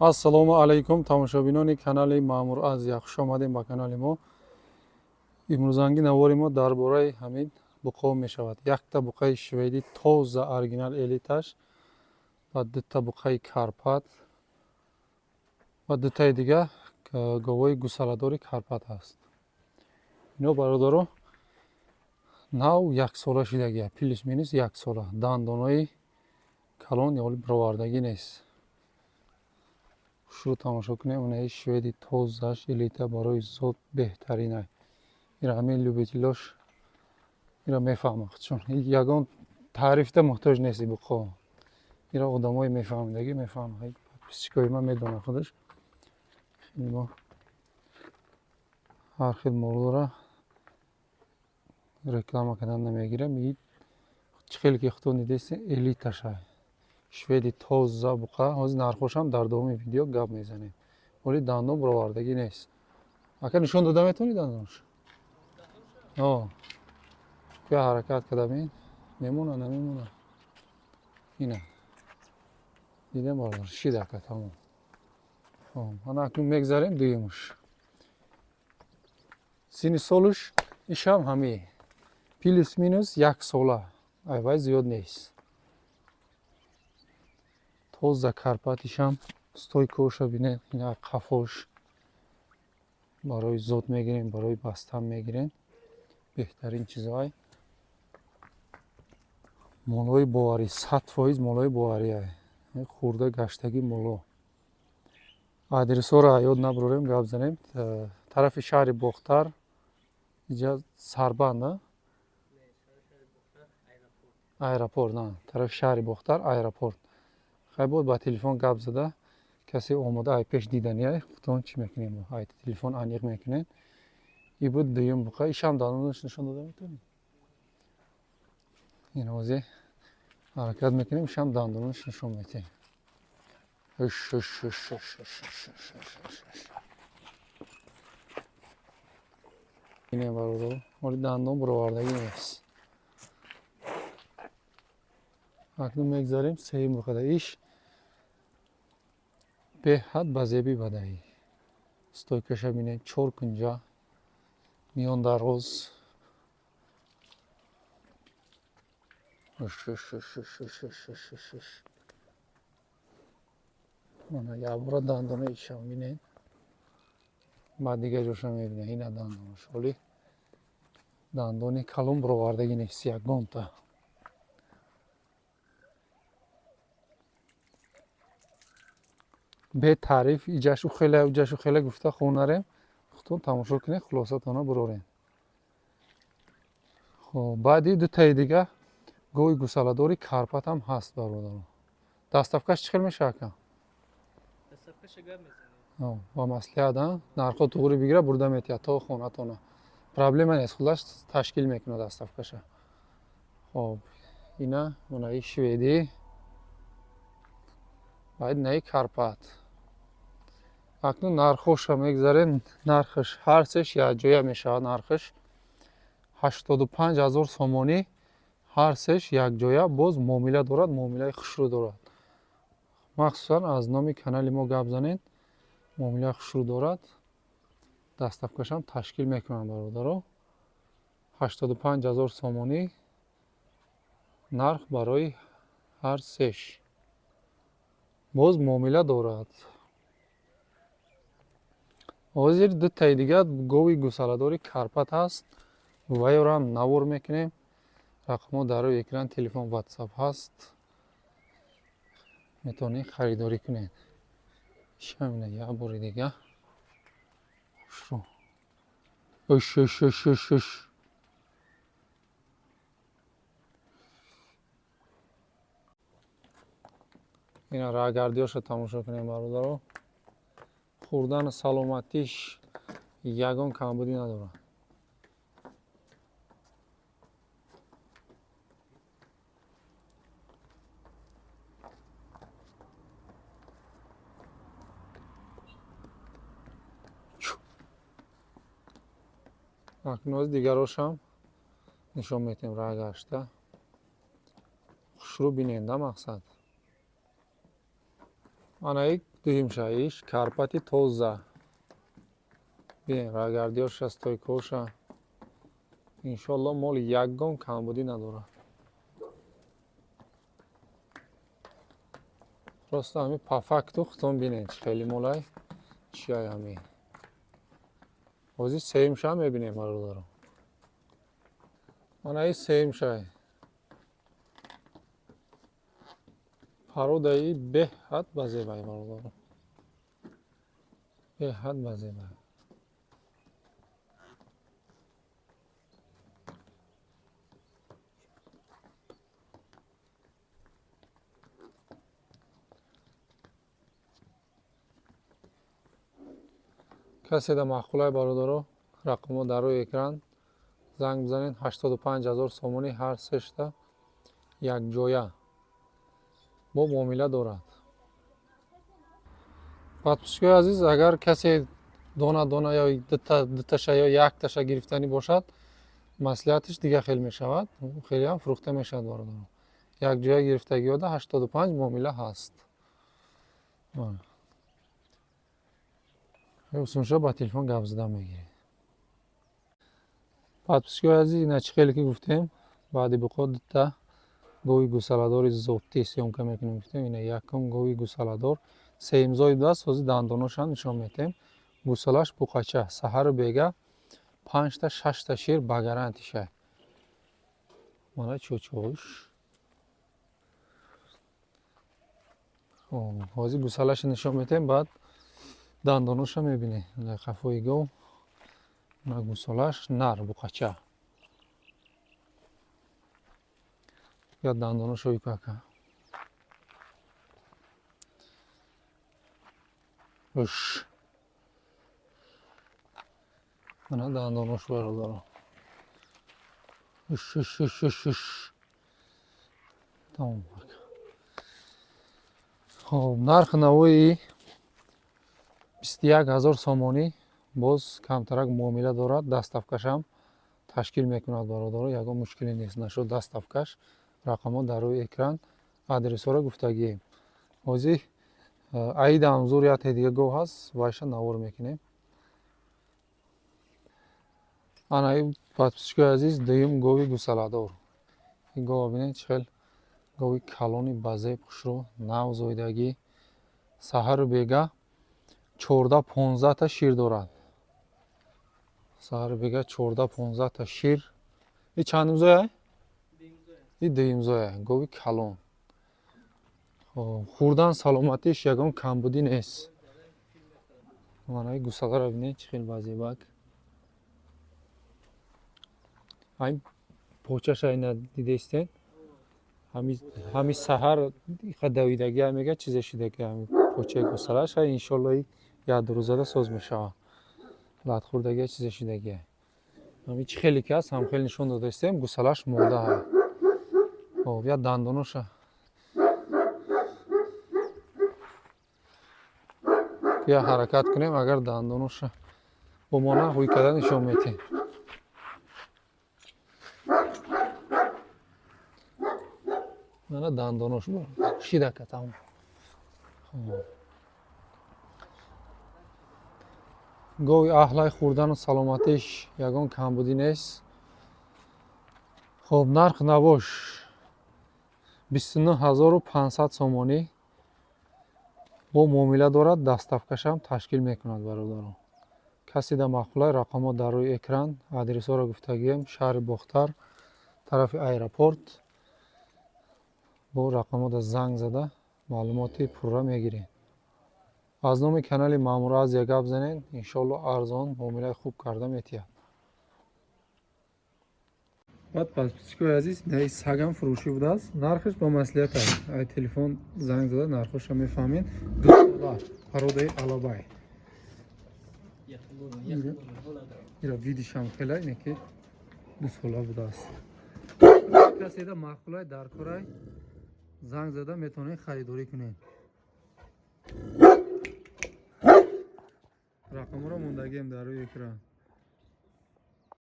ассалому алайкум тамошобинони канали маъмур аз яхуш омадем ба канали мо. имрӯзанги навори мо дар бораи ҳамин буқо мешавад. Якта буқаи шведӣ тоза оригинал элиташ ва дута буқаи карпат ва дутаи дига говои гусаладори карпат аст. ино бародаро нав яксола шидагия, плюс минус яксола. Дандонои калон ё баровардагӣ нест. шуро тамошо кунем. Онаи шведи тозаш элита барои зод беҳтарина. ира ҳамин любителош ира мефаҳмад, чун ягон таърифда муҳтоҷ нест буқо. ира одамои мефаҳмидагӣ мефаҳмад. подписчикои ман медонад худаш. мо ҳар хел молора реклама кардан намегирам. И чӣ хеле ки худтон дидест элиташа. шведи тоза буқа. ҳозир нархошам дар давоми видео гап мезанем. вале дандон баровардагӣ нест. ака нишон дода метавонӣ дандонаш? я ҳаракат кардам мемона намемона. ина дидем бародар шид ака тамом. ана акнун мегзарем дуюмуш. синни солуш ишам ҳами плюс минус як сола. айвай зиёд нест. тоза карпатишам стойкоша бинед. ина қафош барои зод мегирем, барои бастан мегирем. беҳтарин чизҳой. молои боварӣ 100% молои бовария. хурда гаштаги моло. адресора ёд набурем гап занем. тарафи шаҳри бохтар иҷа сарбанда аэропорт. на тарафи шаҳри бохтар аэропорт. хай бод ба телефон гап зада касе омода ай пеш дидания худтон чӣ мекунем? ай телефон аниқ мекунем. и буд дуюм буқа ишам дандонаш нишон дода метавонем. ин ҳозир ҳаракат мекунем. ишам дандонаш нишон метаем. ине бародар вале дандон баровардагӣ нест. акнун мегзарем сеюм буқада. иш беҳад ба зебӣ бадаӣ. стойкаша бинед 4 кунҷа миён дароз. мана якбора дандонаи ишам бинед. баъд дига ҷошам мебинед. ина дандонаш. вале дандони калон баровардагӣ нест ягонта. бе таъриф иҷашу хеле уҷашу хеле гуфта хонарем. худтон тамошо кунед хулосатона бурорем. хоб баъди дутаи дига гоҳи гусаладори карпатам ҳаст бародаро. даставкаш чӣ хел мешава ака? даставкаша гап мезанем. ба маслиҳат нархо туғри бигира бурда метиҳад то хонатона. проблема нест. худаш ташкил мекунад даставкаша. хоб ина онаи шведӣ. баъд наи карпат. акнун нархоша мегзарем. нархаш ҳар сеш якҷоя мешавад. нархаш 85 000 сомонӣ. ҳар сеш якҷоя. боз муомила дорад. муомилаи хушрӯ дорад. махсусан аз номи канали мо гап занед. муомилаи хушрӯ дорад. даставкашам ташкил мекунам бародаро. 85 000 сомонӣ нарх барои ҳар сеш. боз муомила дорад. ҳозир дутаи дига гоҳи гусаладори карпат ҳаст. вайёрам навор мекунем. рақамҳо дар рӯи экран телефон ватсап ҳаст. метавонед харидорӣ кунед. шамина як бори дига. ина рагардиёша тамошо кунем бародаро. хурдан саломатиш ягон камбудӣ надорад. акнун дигарошам нишон метем рагашта. хушрӯ биненда мақсад. анаи дуюм шаиш карпати тоза бинед рагардиёш аз тои коша иншоалло моли ягон камбудӣ надорад. просто ҳами пафакту хутон бинед хеле молай чиай ҳами ҳозир сеюмша мебинем бародаро манаи сеюмшай пародаи беҳад базебай бародаро беҳад базебай каседа маъқулай бародаро рақамҳо дар рӯи экран занг бизанед 85 000 сомонӣ ҳар сешта якҷоя бо муомила дорад. подписчикои азиз агар касе дона дона ё дуташа ё якташа гирифтанӣ бошад маслиҳатиш дига хел мешавад хелеам фурӯхта мешавад бародаро якҷоя гирифтагиёда 85 муомила ҳаст. усунша ба телефон гап зада мегиред. подписчикои азиз ина чӣ хеле ки гуфтем баъди буқо дута гови гӯсаладори зотӣ сёмка мекунем гуфтем ина якум гови гӯсаладор сеимзои ду аст ҳозир дандонашам нишон метем гӯсалаш буқача саҳару бега 5 6 шир ба гарантиша мана чӯчӯш ҳозир гӯсалаша нишон метем баъд дандоноша мебинем қафои гов на гӯсалаш нар буқача я дандоноша ипака уш мана дандонош бародаро уш тамом. хоб нархи навои 21 000 сомонӣ боз камтарак муомила дорад даставкашам ташкил мекунад бародаро ягон мушкиле нест нашуд даставкаш рақамҳо дар рӯи экран адресҳоро гуфтагием ҳозир аида амзур як дига гов ҳаст вайша навор мекунем. анаи подписчикои азиз дуюм гови гӯсаладор ин гова бинед чӣ хел гови калони базеб хушрӯ нав зоидагӣ саҳару бега 14-15 та шир дорад саҳару бега 14-15 та шир ин чандумзоя ин дуюмзоя гови калон хӯрдан саломатиш ягон камбудӣ нест манаи гӯсаладора бинед чӣ хел базебак ҳамин почаша ина дидестед ҳами саҳар давидагия мега чизе шудаги ҳами почаи гӯсалаш иншоалло ядрӯзада соз мешавад латхӯрдагия чизе шудагия ҳами чӣ хеле ки аст ҳам хел нишон додастем гӯсалаш мода я дандоноша я ҳаракат кунем агар дандоноша бомона ҳуй карда нишон метем мана дандонош шидака тамом. гови аҳлай хӯрдану саломатиш ягон камбудӣ нест. хоб нарх навош 29 500 сомонӣ бо муомила дорад даставкашам ташкил мекунад бародаро каседа маъқулай рақамҳо дар рӯи экран адресҳоро гуфтагием шаҳри бохтар тарафи аэропорт бо рақамҳода занг зада маълумоти пурра мегиред аз номи канали маъмура азия гап занед иншоалло арзон муомилаи хуб карда метиҳад. баъд подписчикои азиз наи сагам фурӯшӣ будааст нархаш ба маслиҳат аст ай телефон занг зада нархоша мефаҳмед дусола пародаи алабай ира видишам хела ине ки дусола будааст каседа маъқулай дар корай занг зада метавонед харидорӣ кунед рақамҳоро мондагием дар рӯи экран